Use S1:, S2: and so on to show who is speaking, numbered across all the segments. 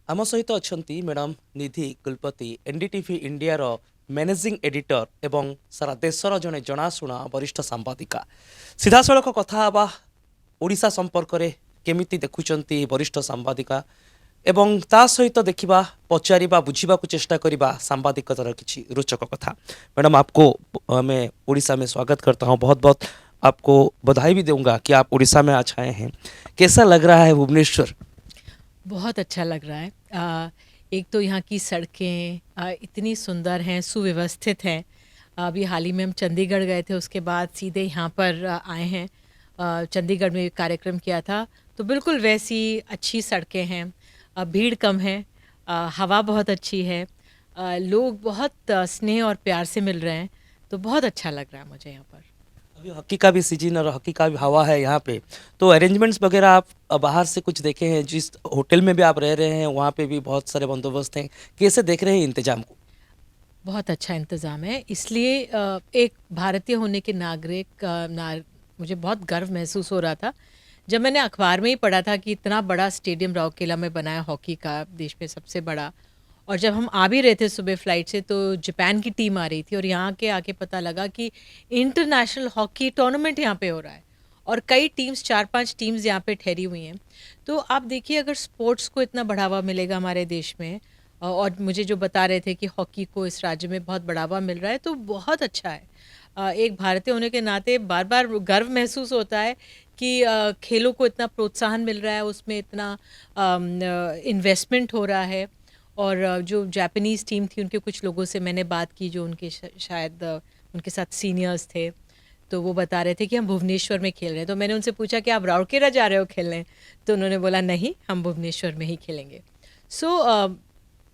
S1: आम सहित अच्छा मैडम निधि कुलपति एनडीटीवी इंडिया रो मैनेजिंग एडिटर एवं सारा देशर जड़े जनाशुना वरिष्ठ सांबादिका सीधा सड़क कथा हवा ओडिशा संपर्क में केमिति देखुंत वरिष्ठ सांबादिका एवं ता सहित देखा पचारिबा बुझीबा चेष्टा करवा सांबादिकतार किसी रोचक कथा। मैडम आपको मैं उड़ीसा में स्वागत करता हूँ। बहुत बहुत आपको बधाई भी दूंगा कि आप उड़ीसा में आज आए हैं। कैसा लग रहा है भुवनेश्वर?
S2: बहुत अच्छा लग रहा है। एक तो यहाँ की सड़कें इतनी सुंदर हैं, सुव्यवस्थित हैं। अभी हाल ही में हम चंडीगढ़ गए थे, उसके बाद सीधे यहाँ पर आए हैं। चंडीगढ़ में कार्यक्रम किया था, तो बिल्कुल वैसी अच्छी सड़कें हैं। भीड़ कम है। हवा बहुत अच्छी है। लोग बहुत स्नेह और प्यार से मिल रहे हैं, तो बहुत अच्छा लग रहा है मुझे यहाँ पर।
S1: अभी हॉकी का भी सीजन और हॉकी का भी हवा है यहाँ पे, तो अरेंजमेंट्स वगैरह आप बाहर से कुछ देखे हैं? जिस होटल में भी आप रह रहे हैं वहाँ पे भी बहुत सारे बंदोबस्त हैं। कैसे देख रहे हैं इंतजाम को?
S2: बहुत अच्छा इंतज़ाम है, इसलिए एक भारतीय होने के नागरिक मुझे बहुत गर्व महसूस हो रहा था जब मैंने अखबार में ही पढ़ा था कि इतना बड़ा स्टेडियम राउरकेला में बना है हॉकी का, देश में सबसे बड़ा। और जब हम आ भी रहे थे सुबह फ्लाइट से, तो जापान की टीम आ रही थी और यहाँ के आके पता लगा कि इंटरनेशनल हॉकी टूर्नामेंट यहाँ पे हो रहा है और कई टीम्स, 4-5 टीम्स यहाँ पे ठहरी हुई हैं। तो आप देखिए, अगर स्पोर्ट्स को इतना बढ़ावा मिलेगा हमारे देश में, और मुझे जो बता रहे थे कि हॉकी को इस राज्य में बहुत बढ़ावा मिल रहा है, तो बहुत अच्छा है। एक भारतीय होने के नाते बार बार गर्व महसूस होता है कि खेलों को इतना प्रोत्साहन मिल रहा है, उसमें इतना इन्वेस्टमेंट हो रहा है। और जो जापानीज़ टीम थी, उनके कुछ लोगों से मैंने बात की जो उनके शायद उनके साथ सीनियर्स थे, तो वो बता रहे थे कि हम भुवनेश्वर में खेल रहे हैं। तो मैंने उनसे पूछा कि आप राउरकेला जा रहे हो खेलने? तो उन्होंने बोला नहीं, हम भुवनेश्वर में ही खेलेंगे। सो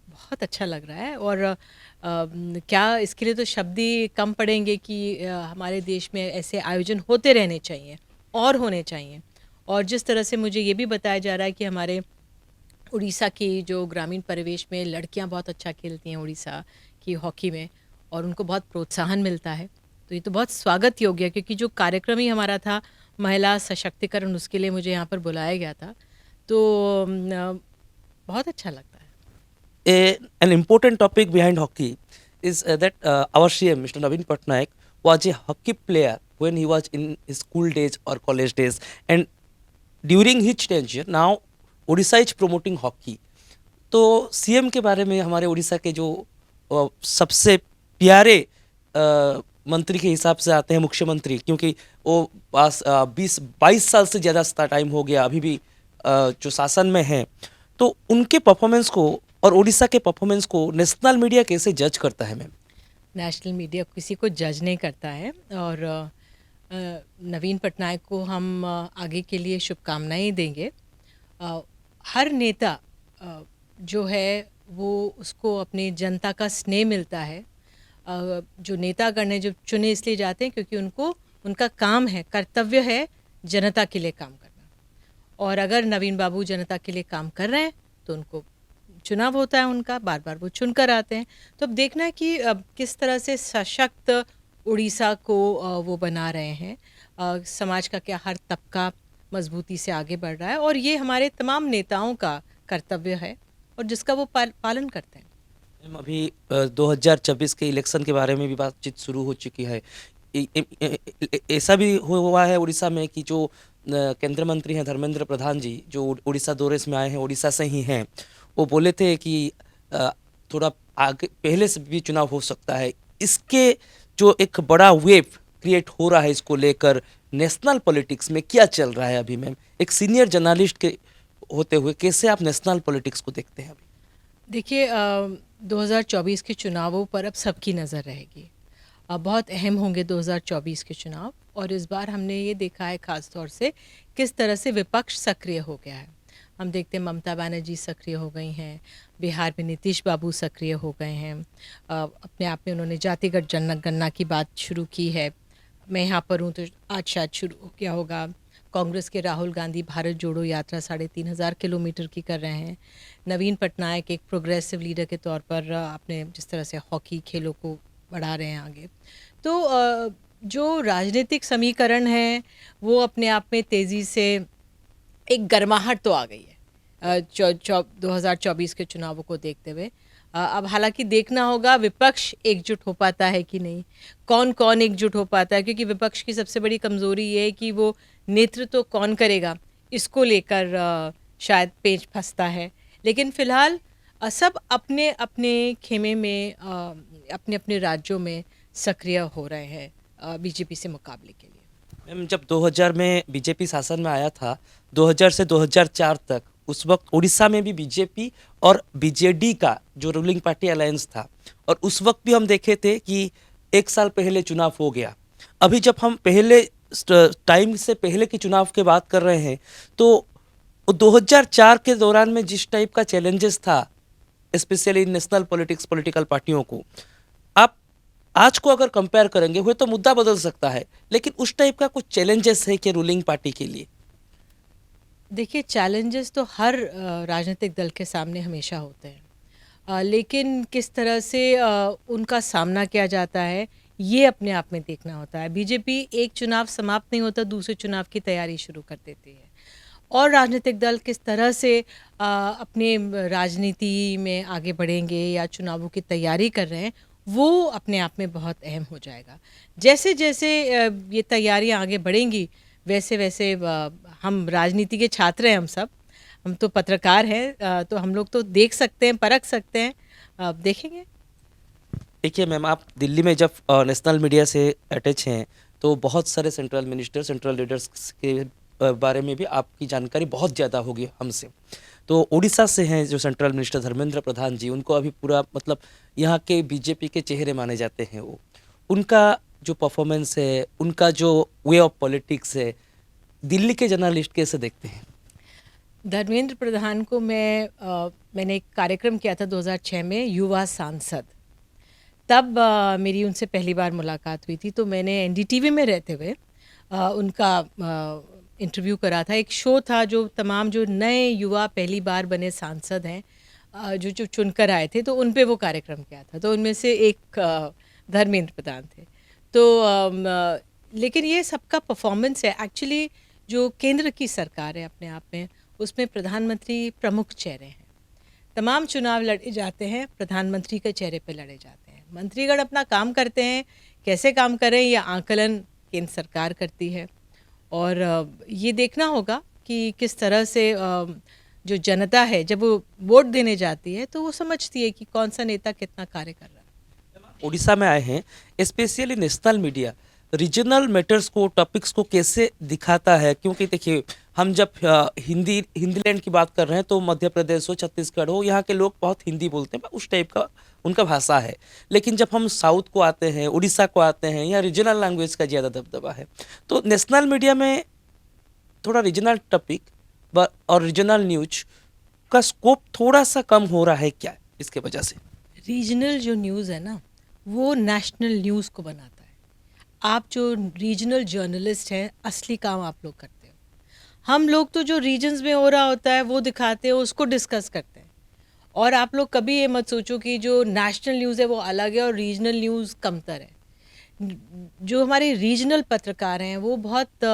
S2: बहुत अच्छा लग रहा है। और क्या इसके लिए तो शब्द ही कम पड़ेंगे कि हमारे देश में ऐसे आयोजन होते रहने चाहिए और होने चाहिए। और जिस तरह से मुझे ये भी बताया जा रहा है कि हमारे उड़ीसा की जो ग्रामीण परिवेश में लड़कियां बहुत अच्छा खेलती हैं उड़ीसा की हॉकी में, और उनको बहुत प्रोत्साहन मिलता है, तो ये तो बहुत स्वागत योग्य है। क्योंकि जो कार्यक्रम ही हमारा था महिला सशक्तिकरण, उसके लिए मुझे यहाँ पर बुलाया गया था, तो बहुत अच्छा लगता है।
S1: An important topic behind hockey is that our CM, Mr. Naveen Patnaik, was a hockey player when he was in his school days or college days, and during his tenure, now Odisha is promoting hockey. तो CM के बारे में हमारे उड़ीसा के जो सबसे प्यारे मंत्री के हिसाब से आते हैं मुख्यमंत्री, क्योंकि वो पास 20-22 साल से ज़्यादा टाइम हो गया अभी भी जो शासन में है, तो उनके परफॉर्मेंस को और उड़ीसा के परफॉर्मेंस को नेशनल मीडिया कैसे जज करता है मैम?
S2: नेशनल मीडिया किसी को जज नहीं करता है। और नवीन पटनायक को हम आगे के लिए शुभकामनाएं देंगे। अ, हर नेता जो है वो उसको अपनी जनता का स्नेह मिलता है। जो नेतागण हैं जो चुने इसलिए जाते हैं क्योंकि उनको उनका काम है, कर्तव्य है जनता के लिए काम करना। और अगर नवीन बाबू जनता के लिए काम कर रहे हैं तो उनको चुनाव होता है उनका, बार बार वो चुनकर आते हैं। तो अब देखना है कि अब किस तरह से सशक्त उड़ीसा को वो बना रहे हैं। समाज का क्या हर तबका मजबूती से आगे बढ़ रहा है, और ये हमारे तमाम नेताओं का कर्तव्य है और जिसका वो पालन करते हैं।
S1: मैम, अभी 2024 के इलेक्शन के बारे में भी बातचीत शुरू हो चुकी है। ऐसा भी हुआ है उड़ीसा में कि जो केंद्रीय मंत्री हैं धर्मेंद्र प्रधान जी, जो उड़ीसा दौरे में आए हैं, उड़ीसा से ही हैं, वो बोले थे कि अ, थोड़ा आगे पहले से भी चुनाव हो सकता है। इसके जो एक बड़ा वेव क्रिएट हो रहा है, इसको लेकर नेशनल पॉलिटिक्स में क्या चल रहा है अभी मैम? एक सीनियर जर्नलिस्ट के होते हुए कैसे आप नेशनल पॉलिटिक्स को देखते हैं अभी?
S2: देखिए, 2024 के चुनावों पर अब सबकी नज़र रहेगी। बहुत अहम होंगे 2024 के चुनाव, और इस बार हमने ये देखा है ख़ास तौर से किस तरह से विपक्ष सक्रिय हो गया है। हम देखते हैं ममता बनर्जी सक्रिय हो गई हैं, बिहार में नीतीश बाबू सक्रिय हो गए हैं। अपने आप में उन्होंने जातिगत जनगणना की बात शुरू की है। मैं यहाँ पर हूँ तो आज शायद शुरू हो गया होगा। कांग्रेस के राहुल गांधी भारत जोड़ो यात्रा 3,500 किलोमीटर की कर रहे हैं। नवीन पटनायक एक प्रोग्रेसिव लीडर के तौर पर अपने जिस तरह से हॉकी खेलों को बढ़ा रहे हैं आगे। तो जो राजनीतिक समीकरण है वो अपने आप में तेज़ी से एक गर्माहट तो आ गई है। 2024 के चुनावों को देखते हुए। अब हालांकि देखना होगा विपक्ष एकजुट हो पाता है कि नहीं, कौन कौन एकजुट हो पाता है, क्योंकि विपक्ष की सबसे बड़ी कमज़ोरी ये है कि वो नेतृत्व कौन करेगा, इसको लेकर शायद पेच फंसता है। लेकिन फ़िलहाल सब अपने अपने खेमे में अपने अपने राज्यों में सक्रिय हो रहे हैं बीजेपी से मुकाबले के लिए।
S1: मैम जब 2000 में बीजेपी शासन में आया था, 2000 से 2004 तक, उस वक्त उड़ीसा में भी बीजेपी और बीजेडी का जो रूलिंग पार्टी अलायंस था, और उस वक्त भी हम देखे थे कि एक साल पहले चुनाव हो गया। अभी जब हम पहले टाइम से पहले की चुनाव की बात कर रहे हैं, तो 2004 के दौरान में जिस टाइप का चैलेंजेस था, स्पेशली नेशनल पॉलिटिक्स, पॉलिटिकल पार्टियों को, आप आज को अगर कंपेयर करेंगे हुए तो मुद्दा बदल सकता है, लेकिन उस टाइप का कुछ चैलेंजेस है कि रूलिंग पार्टी के लिए?
S2: देखिए, चैलेंजेस तो हर राजनीतिक दल के सामने हमेशा होते हैं, लेकिन किस तरह से उनका सामना किया जाता है ये अपने आप में देखना होता है। बीजेपी एक चुनाव समाप्त नहीं होता दूसरे चुनाव की तैयारी शुरू कर देती है, और राजनीतिक दल किस तरह से अपने राजनीति में आगे बढ़ेंगे या चुनावों की तैयारी कर रहे हैं, वो अपने आप में बहुत अहम हो जाएगा। जैसे जैसे ये तैयारियां आगे बढ़ेंगी, वैसे वैसे हम राजनीति के छात्र हैं, हम तो पत्रकार हैं, तो हम लोग तो देख सकते हैं, परख सकते हैं, देखेंगे।
S1: देखिए मैम, आप दिल्ली में जब नेशनल मीडिया से अटैच हैं, तो बहुत सारे सेंट्रल मिनिस्टर, सेंट्रल लीडर्स के बारे में भी आपकी जानकारी बहुत ज़्यादा होगी हमसे। तो उड़ीसा से हैं जो सेंट्रल मिनिस्टर धर्मेंद्र प्रधान जी, उनको अभी पूरा मतलब यहाँ के बीजेपी के चेहरे माने जाते हैं। वो उनका जो परफॉर्मेंस है, उनका जो वे ऑफ पॉलिटिक्स है, दिल्ली के जर्नलिस्ट कैसे देखते हैं?
S2: धर्मेंद्र प्रधान को मैंने एक कार्यक्रम किया था 2006 में, युवा सांसद। तब मेरी उनसे पहली बार मुलाकात हुई थी, तो मैंने एनडीटीवी में रहते हुए उनका इंटरव्यू करा था। एक शो था जो तमाम जो नए युवा पहली बार बने सांसद हैं, जो जो चुनकर आए थे, तो उन पे वो कार्यक्रम किया था। तो उनमें से एक धर्मेंद्र प्रधान थे। तो लेकिन ये सबका परफॉर्मेंस है एक्चुअली। जो केंद्र की सरकार है अपने आप में, उसमें प्रधानमंत्री प्रमुख चेहरे हैं। तमाम चुनाव लड़े जाते हैं प्रधानमंत्री के चेहरे पे लड़े जाते हैं। मंत्रीगण अपना काम करते हैं, कैसे काम करें यह आकलन केंद्र सरकार करती है, और ये देखना होगा कि किस तरह से जो जनता है जब वो वोट देने जाती है तो वो समझती है कि कौन सा नेता कितना कार्य कर रहा है।
S1: उड़ीसा में आए हैं, specially national media regional matters को, टॉपिक्स को कैसे दिखाता है? क्योंकि देखिए, हम जब हिंदी लैंड की बात कर रहे हैं, तो मध्य प्रदेश हो, छत्तीसगढ़ हो, यहाँ के लोग बहुत हिंदी बोलते हैं, उस टाइप का उनका भाषा है। लेकिन जब हम साउथ को आते हैं, उड़ीसा को आते हैं, यहाँ रीजनल लैंग्वेज का ज़्यादा दबदबा है। तो नेशनल मीडिया में थोड़ा रीजनल टॉपिक और रीजनल न्यूज का स्कोप थोड़ा सा कम हो रहा है क्या, इसके वजह से?
S2: रीजनल जो न्यूज़ है ना, वो नेशनल न्यूज़ को बनाता है। आप जो रीजनल जर्नलिस्ट हैं, असली काम आप लोग करते हो। हम लोग तो जो रीजन्स में हो रहा होता है वो दिखाते हैं, उसको डिस्कस करते हैं। और आप लोग कभी ये मत सोचो कि जो नेशनल न्यूज़ है वो अलग है और रीजनल न्यूज़ कमतर है। जो हमारे रीजनल पत्रकार हैं वो बहुत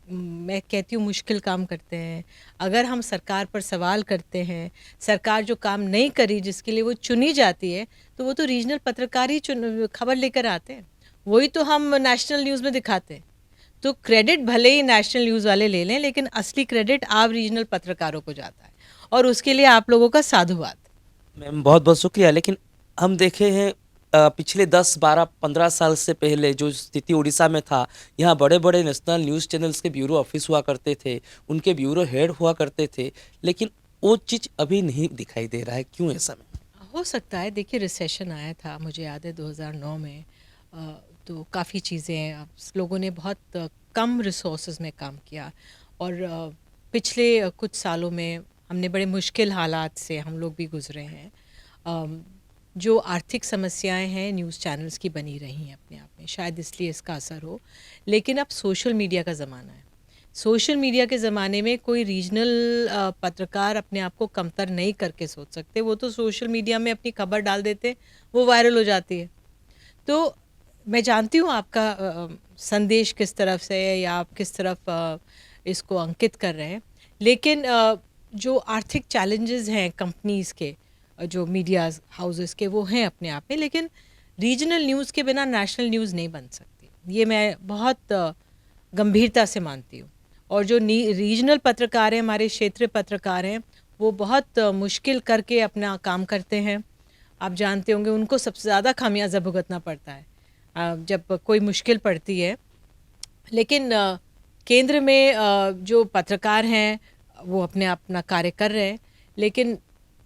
S2: मैं कहती हूँ मुश्किल काम करते हैं। अगर हम सरकार पर सवाल करते हैं, सरकार जो काम नहीं करी जिसके लिए वो चुनी जाती है, तो वो तो रीजनल पत्रकार ही खबर लेकर आते हैं, वही तो हम नेशनल न्यूज़ में दिखाते हैं। तो क्रेडिट भले ही नेशनल न्यूज़ वाले ले लें, लेकिन असली क्रेडिट आप रीजनल पत्रकारों को जाता है, और उसके लिए आप लोगों का साधुवाद।
S1: मैम बहुत बहुत शुक्रिया। लेकिन हम देखे हैं पिछले 10, 12, 15 साल से पहले जो स्थिति उड़ीसा में था, यहाँ बड़े बड़े नेशनल न्यूज़ चैनल्स के ब्यूरो ऑफिस हुआ करते थे, उनके ब्यूरो हेड हुआ करते थे, लेकिन वो चीज़ अभी नहीं दिखाई दे रहा है। क्यों ऐसा में?
S2: हो सकता है, देखिए रिसेशन आया था, मुझे याद है 2009 में, तो काफ़ी चीज़ें लोगों ने बहुत कम रिसोर्सेज में काम किया, और पिछले कुछ सालों में हमने बड़े मुश्किल हालात से हम लोग भी गुजरे हैं। जो आर्थिक समस्याएं हैं न्यूज़ चैनल्स की बनी रही हैं अपने आप में, शायद इसलिए इसका असर हो। लेकिन अब सोशल मीडिया का ज़माना है। सोशल मीडिया के ज़माने में कोई रीजनल पत्रकार अपने आप को कमतर नहीं करके सोच सकते। वो तो सोशल मीडिया में अपनी खबर डाल देते, वो वायरल हो जाती है। तो मैं जानती हूँ आपका संदेश किस तरफ से है या आप किस तरफ इसको अंकित कर रहे हैं, लेकिन जो आर्थिक चैलेंजेस हैं कंपनीज़ के, जो मीडिया हाउसेस के, वो हैं अपने आप में, लेकिन रीजनल न्यूज़ के बिना नेशनल न्यूज़ नहीं बन सकती। ये मैं बहुत गंभीरता से मानती हूँ। और जो रीजनल पत्रकार हैं, हमारे क्षेत्रीय पत्रकार हैं, वो बहुत मुश्किल करके अपना काम करते हैं। आप जानते होंगे उनको सबसे ज़्यादा खामियाजा भुगतना पड़ता है जब कोई मुश्किल पड़ती है। लेकिन केंद्र में जो पत्रकार हैं वो अपने अपना कार्य कर रहे हैं, लेकिन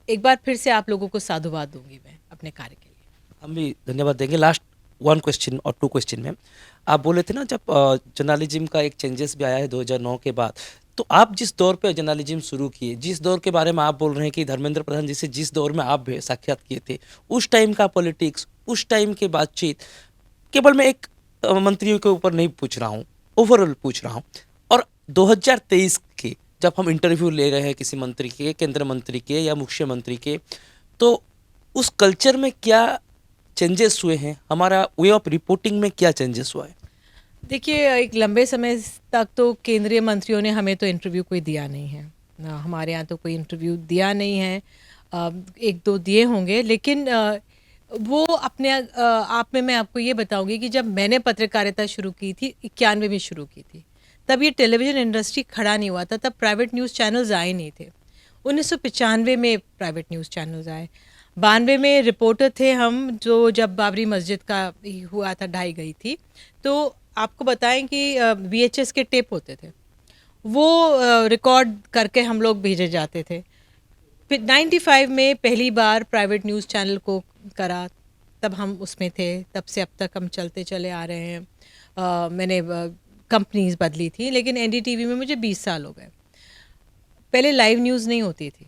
S2: एक बार फिर से आप लोगों को साधुवाद दूंगी मैं अपने कार्य के लिए।
S1: हम भी धन्यवाद देंगे। लास्ट वन क्वेश्चन और टू क्वेश्चन में आप बोले थे ना, जब जर्नलिज्म का एक चेंजेस भी आया है 2009 के बाद, तो आप जिस दौर पे जर्नलिज्म शुरू किए, जिस दौर के बारे में आप बोल रहे हैं कि धर्मेंद्र प्रधान जी से जिस दौर में आप भी साक्षात किए थे, उस टाइम का पॉलिटिक्स, उस टाइम की बातचीत, केवल मैं एक मंत्रियों के ऊपर नहीं पूछ रहा हूँ, ओवरऑल पूछ रहा हूँ। और 2023 के जब हम इंटरव्यू ले रहे हैं किसी मंत्री के, केंद्र मंत्री के या मुख्यमंत्री के, तो उस कल्चर में क्या चेंजेस हुए हैं, हमारा वे ऑफ रिपोर्टिंग में क्या चेंजेस हुआ है?
S2: देखिए, एक लंबे समय तक तो केंद्रीय मंत्रियों ने हमें तो इंटरव्यू कोई दिया नहीं है ना, हमारे यहाँ तो कोई इंटरव्यू दिया नहीं है। एक दो दिए होंगे, लेकिन वो अपने आप में मैं आपको ये बताऊंगी कि जब मैंने पत्रकारिता शुरू की थी 91 में शुरू की थी, तब ये टेलीविज़न इंडस्ट्री खड़ा नहीं हुआ था, तब प्राइवेट न्यूज़ चैनल्स आए नहीं थे। 1995 में प्राइवेट न्यूज़ चैनल्स आए। 92 में रिपोर्टर थे हम, जो जब बाबरी मस्जिद का हुआ था, ढाई गई थी, तो आपको बताएं कि VHS के टेप होते थे, वो रिकॉर्ड करके हम लोग भेजे जाते थे। फिर 95 में पहली बार प्राइवेट न्यूज़ चैनल को करा, तब हम उसमें थे, तब से अब तक हम चलते चले आ रहे हैं। मैंने कंपनीज बदली थी, लेकिन NDTV में मुझे 20 साल हो गए। पहले लाइव न्यूज़ नहीं होती थी,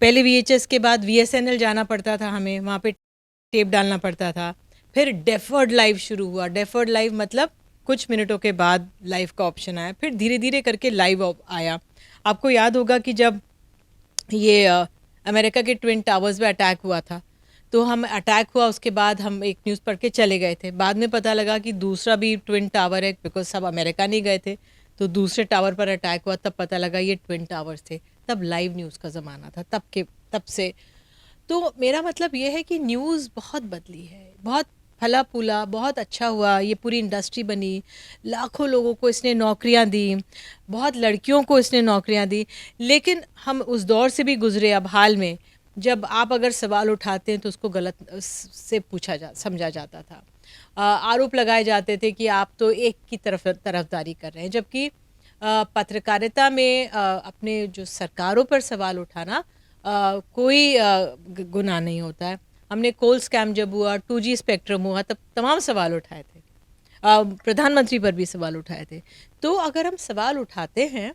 S2: पहले VHS के बाद VSNL जाना पड़ता था हमें, वहाँ पे टेप डालना पड़ता था। फिर डेफर्ड लाइव शुरू हुआ। डेफर्ड लाइव मतलब कुछ मिनटों के बाद लाइव का ऑप्शन आया, फिर धीरे धीरे करके लाइव आया। आपको याद होगा कि जब ये अमेरिका के ट्विन टावर्स में अटैक हुआ था, तो हम अटैक हुआ, उसके बाद हम एक न्यूज़ पढ़ के चले गए थे। बाद में पता लगा कि दूसरा भी ट्विन टावर है, बिकॉज सब अमेरिका नहीं गए थे, तो दूसरे टावर पर अटैक हुआ, तब पता लगा ये ट्विन टावर्स थे। तब लाइव न्यूज़ का ज़माना था, तब से। तो मेरा मतलब ये है कि न्यूज़ बहुत बदली है, बहुत फला फूला, बहुत अच्छा हुआ, ये पूरी इंडस्ट्री बनी, लाखों लोगों को इसने नौकरियां दी, बहुत लड़कियों को इसने नौकरियां दी। लेकिन हम उस दौर से भी गुजरे अब हाल में, जब आप अगर सवाल उठाते हैं तो उसको गलत से समझा जाता था। आरोप लगाए जाते थे कि आप तो एक की तरफदारी कर रहे हैं, जबकि पत्रकारिता में अपने जो सरकारों पर सवाल उठाना कोई गुनाह नहीं होता है। हमने कोल स्कैम जब हुआ, 2G स्पेक्ट्रम हुआ, तब तमाम सवाल उठाए थे, प्रधानमंत्री पर भी सवाल उठाए थे। तो अगर हम सवाल उठाते हैं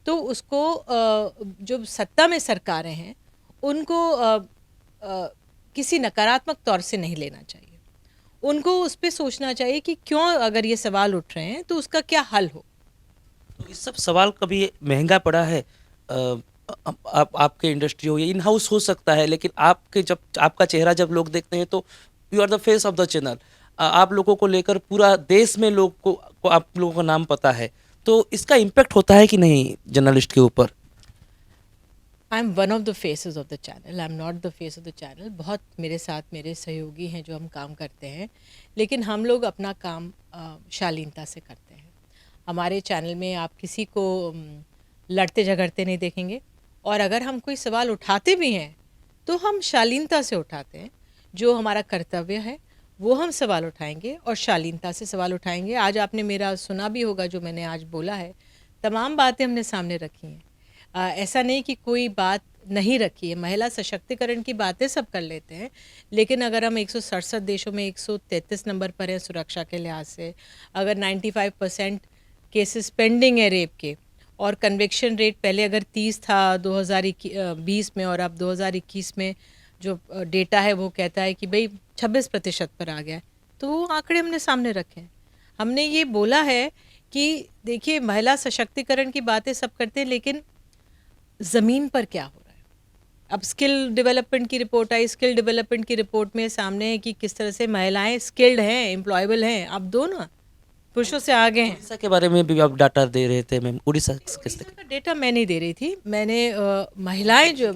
S2: तो उसको जो सत्ता में सरकारें हैं उनको किसी नकारात्मक तौर से नहीं लेना चाहिए। उनको उस पर सोचना चाहिए कि क्यों अगर ये सवाल उठ रहे हैं तो उसका क्या हल हो।
S1: तो ये सब सवाल कभी महंगा पड़ा है? आपके इंडस्ट्री हो या इन हाउस हो सकता है, लेकिन आपके जब आपका चेहरा जब लोग देखते हैं तो you are the face of the channel, आप लोगों को लेकर पूरा देश में लोग को आप लोगों का नाम पता है, तो इसका इम्पैक्ट होता है कि नहीं जर्नलिस्ट के ऊपर?
S2: I am one of the faces of the channel, I am not the face of the channel. बहुत मेरे साथ मेरे सहयोगी हैं जो हम काम करते हैं, लेकिन हम लोग अपना काम शालीनता से करते हैं। हमारे चैनल में आप किसी को लड़ते झगड़ते नहीं देखेंगे, और अगर हम कोई सवाल उठाते भी हैं तो हम शालीनता से उठाते हैं। जो हमारा कर्तव्य है वो हम सवाल उठाएंगे और शालीनता से सवाल उठाएंगे। आज आपने मेरा सुना भी होगा, जो मैंने आज बोला है, तमाम बातें हमने सामने रखी हैं। ऐसा नहीं कि कोई बात नहीं रखी है। महिला सशक्तिकरण की बातें सब कर लेते हैं, लेकिन अगर हम 167 देशों में 133 नंबर पर हैं सुरक्षा के लिहाज से, अगर 95% केसेस पेंडिंग है रेप के, और कन्विक्शन रेट पहले अगर 30 था 2020 में, और अब 2021 में जो डेटा है वो कहता है कि भाई 26% पर आ गया है, तो वो आंकड़े हमने सामने रखे हैं। हमने ये बोला है कि देखिए, महिला सशक्तिकरण की बातें सब करते हैं, लेकिन ज़मीन पर क्या हो रहा है। अब स्किल डेवलपमेंट की रिपोर्ट आई, स्किल डेवलपमेंट की रिपोर्ट में सामने है कि किस तरह से महिलाएं स्किल्ड हैं, एम्प्लॉयबल हैं। अब दो ना, पुरुषों से आगे हैं।
S1: उड़ीसा के बारे में भी आप डाटा दे रहे थे मैम, उड़ीसा किस
S2: उड़ीसा का डेटा मैं नहीं दे रही थी, मैंने महिलाएं जो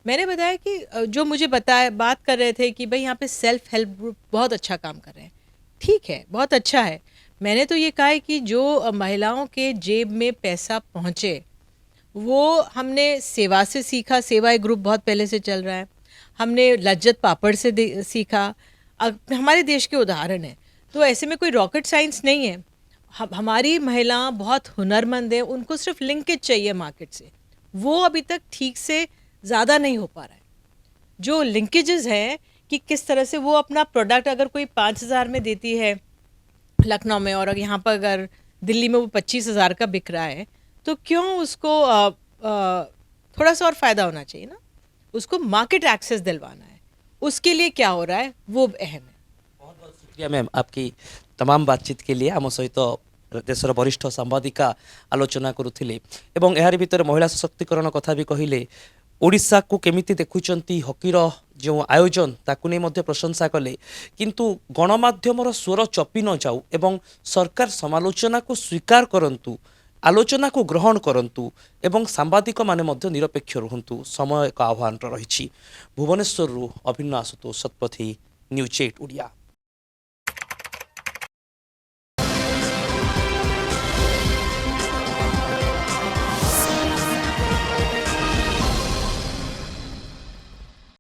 S2: मैंने बताया कि जो मुझे बताया बात कर रहे थे कि भाई यहाँ पे सेल्फ हेल्प ग्रुप बहुत अच्छा काम कर रहे हैं, ठीक है, बहुत अच्छा है। मैंने तो ये कहा है कि जो महिलाओं के जेब में पैसा पहुँचे वो हमने सेवा से सीखा। सेवा एक ग्रुप बहुत पहले से चल रहा है। हमने लज्जत पापड़ से सीखा। हमारे देश के उदाहरण हैं। तो ऐसे में कोई रॉकेट साइंस नहीं है। हमारी महिला बहुत हुनरमंद है, उनको सिर्फ लिंकेज चाहिए मार्केट से, वो अभी तक ठीक से ज़्यादा नहीं हो पा रहा है। जो लिंकेजेस हैं कि किस तरह से वो अपना प्रोडक्ट अगर कोई 5,000 में देती है लखनऊ में, और यहाँ पर अगर दिल्ली में वो 25,000 का बिक रहा है, तो क्यों उसको थोड़ा सा और फ़ायदा होना चाहिए ना, उसको मार्केट एक्सेस दिलवाना है। उसके लिए क्या हो रहा है वो अहम है।
S1: बहुत बहुत शुक्रिया मैम आपकी तमाम बातचीत के लिए आम सहित देशर वरिष्ठ सांबादिका आलोचना करुथिले एवं एहारि भितर महिला सशक्तिकरण कथा भी कहिले। ओडिशा को केमिति देखुचंती हकीर जो आयोजन ताकू नहीं मध्य प्रशंसा कले, किंतु गणमाध्यमर स्वर चपी न जाऊ एवं सरकार समालोचना को स्वीकार करंतु, आलोचना को ग्रहण करंतु एवं सांबादिक माने मध्य निरपेक्ष रुहंतु, समय एक आह्वान रही। भुवनेश्वर अभिन्न आशुतोष, शतपथी, न्यूज 8 ओडिया।